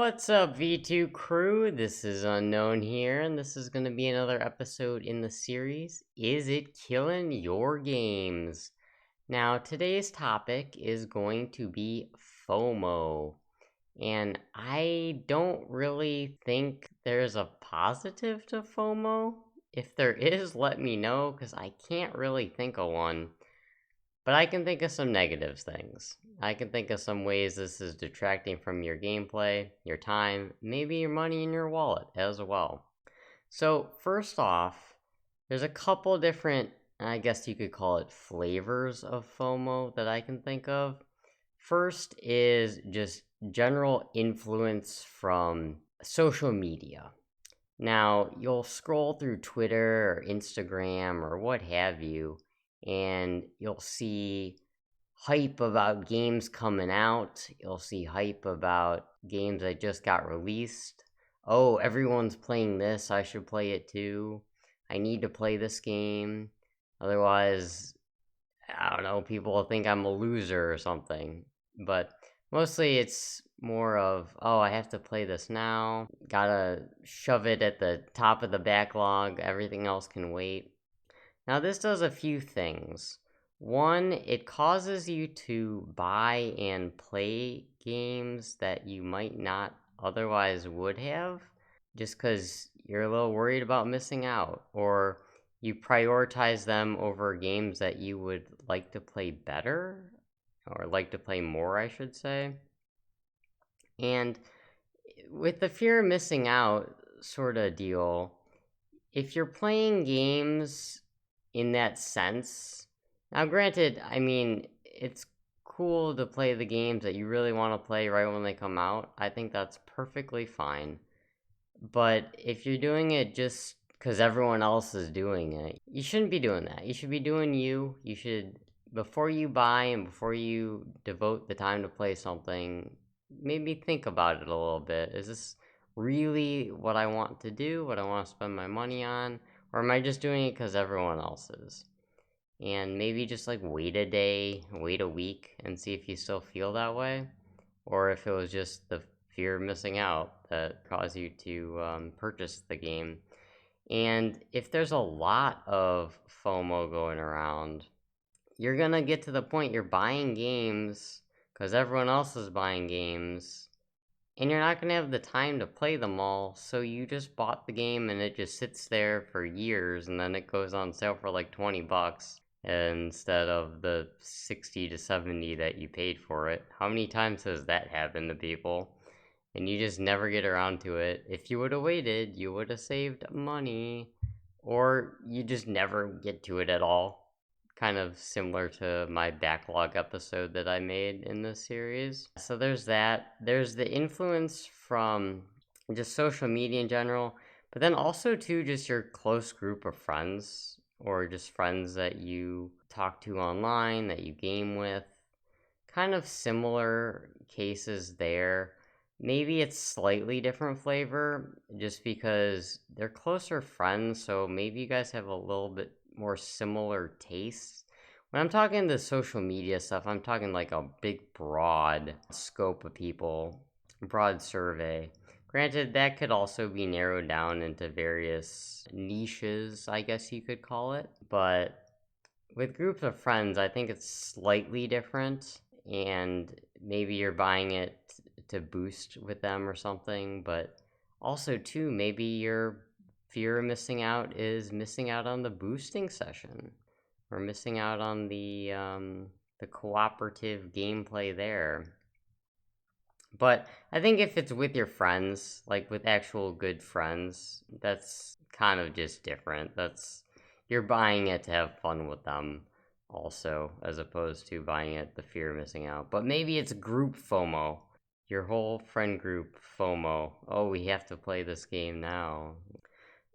What's up, V2 crew? This is Unknown here, and this is going to be another episode in the series, Is It Killing Your Games? Now, today's topic is going to be FOMO, and I don't really think there's a positive to FOMO. If there is, let me know, because I can't really think of one. But I can think of some negative things. I can think of some ways this is detracting from your gameplay, your time, maybe your money in your wallet as well. So, first off, there's a couple different, I guess you could call it flavors of FOMO that I can think of. First is just general influence from social media. Now, you'll scroll through Twitter or Instagram or what have you, and you'll see hype about games coming out. You'll see hype about games that just got released. Oh, everyone's playing this. I should play it too. I need to play this game. Otherwise, I don't know, people will think I'm a loser or something. But mostly it's more of, oh, I have to play this now. Gotta shove it at the top of the backlog. Everything else can wait. Now, this does a few things. One, it causes you to buy and play games that you might not otherwise would have, just because you're a little worried about missing out, or you prioritize them over games that you would like to play better, or like to play more, I should say. And with the fear of missing out sort of deal, if you're playing games in that sense, now granted, I mean, it's cool to play the games that you really want to play right when they come out. I think that's perfectly fine. But if you're doing it just because everyone else is doing it, you shouldn't be doing that. You should be doing you. You should, before you buy and before you devote the time to play something, maybe think about it a little bit. Is this really what I want to do? What I want to spend my money on? Or am I just doing it because everyone else is? And maybe just like wait a day, wait a week, and see if you still feel that way. Or if it was just the fear of missing out that caused you to purchase the game. And if there's a lot of FOMO going around, you're gonna get to the point you're buying games because everyone else is buying games, and you're not gonna have the time to play them all, so you just bought the game and it just sits there for years, and then it goes on sale for like $20 instead of the 60 to 70 that you paid for it. How many times has that happened to people? And you just never get around to it. If you would have waited, you would have saved money, or you just never get to it at all. Kind of similar to my backlog episode that I made in this series. So there's that. There's the influence from just social media in general, but then also too just your close group of friends, or just friends that you talk to online, that you game with. Kind of similar cases there. Maybe it's slightly different flavor just because they're closer friends, so maybe you guys have a little bit more similar tastes. When I'm talking the social media stuff, I'm talking like a big, broad scope of people, broad survey. Granted, that could also be narrowed down into various niches, I guess you could call it. But with groups of friends, I think it's slightly different, and maybe you're buying it to boost with them or something, but also too, maybe your fear of missing out is missing out on the boosting session, or missing out on the cooperative gameplay there. But I think if it's with your friends, like with actual good friends, that's kind of just different. That's, you're buying it to have fun with them also, as opposed to buying it the fear of missing out. But maybe it's group FOMO. Your whole friend group FOMO. Oh, we have to play this game now.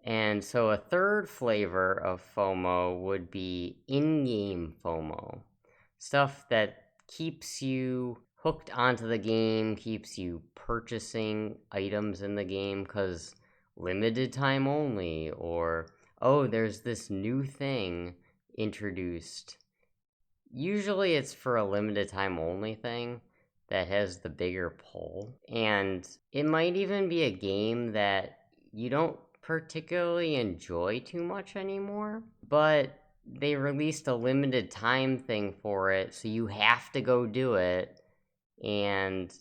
And so a third flavor of FOMO would be in-game FOMO. Stuff that keeps you hooked onto the game, keeps you purchasing items in the game because limited time only, or oh, there's this new thing introduced. Usually it's for a limited time only thing, that has the bigger pull. And it might even be a game that you don't particularly enjoy too much anymore, but they released a limited time thing for it, so you have to go do it and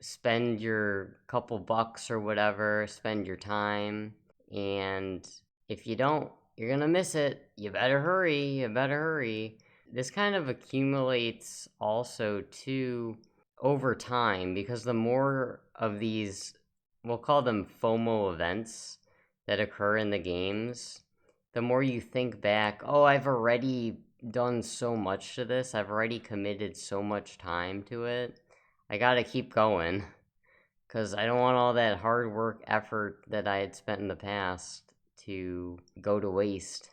spend your couple bucks or whatever, spend your time. And if you don't, you're gonna miss it. You better hurry. You better hurry. This kind of accumulates also too over time, because the more of these, we'll call them FOMO events, that occur in the games, the more you think back, oh, I've already done so much to this, I've already committed so much time to it, I gotta keep going, because I don't want all that hard work effort that I had spent in the past to go to waste.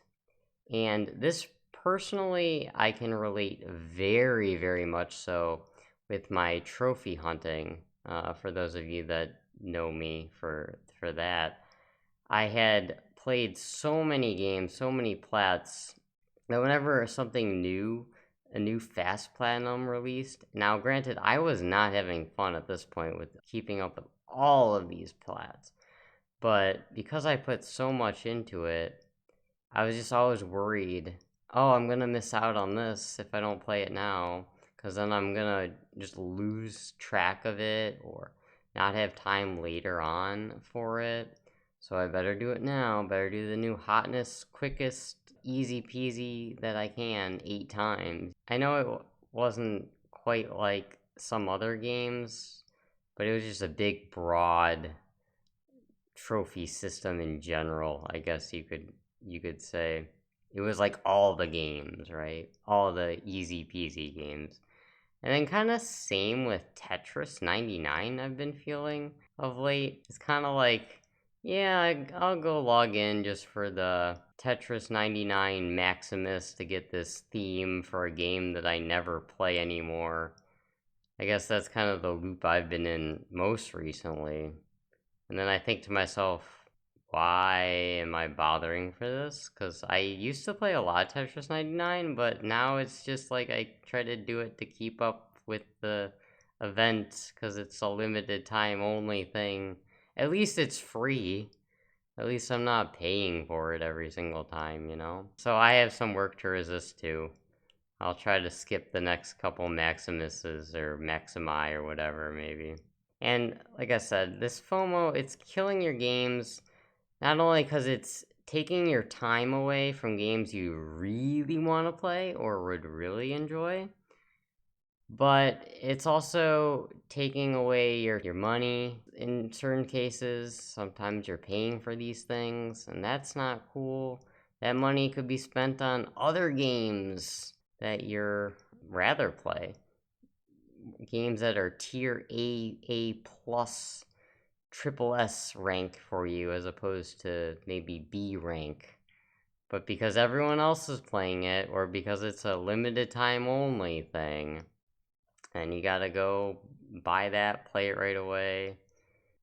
And this, personally, I can relate very, very much so with my trophy hunting. For those of you that know me for that, I had played so many games, so many plats, that whenever something new, a new fast platinum released, now granted, I was not having fun at this point with keeping up with all of these plats, but because I put so much into it, I was just always worried, oh, I'm gonna miss out on this if I don't play it now, because then I'm gonna just lose track of it or not have time later on for it. So I better do it now, better do the new hotness, quickest, easy peasy that I can 8 times. I know it wasn't quite like some other games, but it was just a big, broad trophy system in general, I guess you could say. It was like all the games, right? All the easy peasy games. And then kind of same with Tetris 99, I've been feeling of late. It's kind of like, yeah, I'll go log in just for the Tetris 99 Maximus to get this theme for a game that I never play anymore. I guess that's kind of the loop I've been in most recently. And then I think to myself, why am I bothering for this? Because I used to play a lot of Tetris 99, but now it's just like I try to do it to keep up with the event because it's a limited time only thing. At least it's free. At least I'm not paying for it every single time, you know? So I have some work to resist to. I'll try to skip the next couple Maximuses or Maximi or whatever, maybe. And like I said, this FOMO, it's killing your games, not only because it's taking your time away from games you really want to play or would really enjoy, but it's also taking away your money in certain cases. Sometimes you're paying for these things, and that's not cool. That money could be spent on other games that you're rather play. Games that are tier A plus, triple S rank for you as opposed to maybe B rank. But because everyone else is playing it, or because it's a limited time only thing, and you gotta go buy that, play it right away.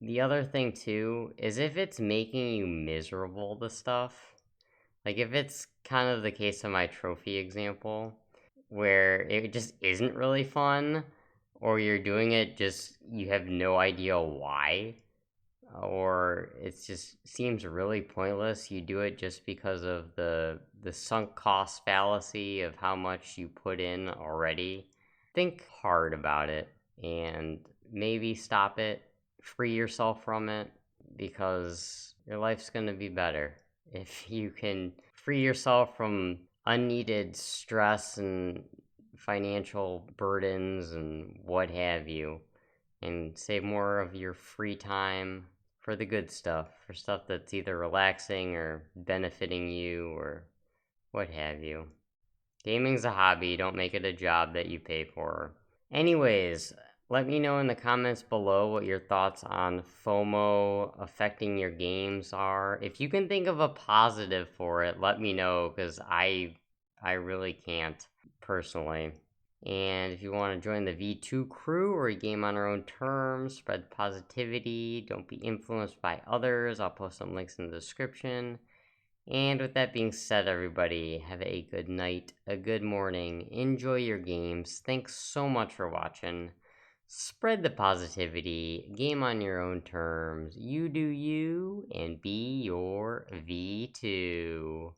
The other thing too is if it's making you miserable, the stuff, like if it's kind of the case of my trophy example, where it just isn't really fun, or you're doing it just you have no idea why, or it just seems really pointless. You do it just because of the sunk cost fallacy of how much you put in already. Think hard about it and maybe stop it, free yourself from it, because your life's going to be better if you can free yourself from unneeded stress and financial burdens and what have you, and save more of your free time for the good stuff, for stuff that's either relaxing or benefiting you or what have you. Gaming's a hobby, don't make it a job that you pay for. Anyways, let me know in the comments below what your thoughts on FOMO affecting your games are. If you can think of a positive for it, let me know, because I really can't personally. And if you want to join the V2 crew, or a game on our own terms, spread positivity, don't be influenced by others, I'll post some links in the description. And with that being said, everybody, have a good night, a good morning, enjoy your games. Thanks so much for watching. Spread the positivity, game on your own terms, you do you, and be your V2.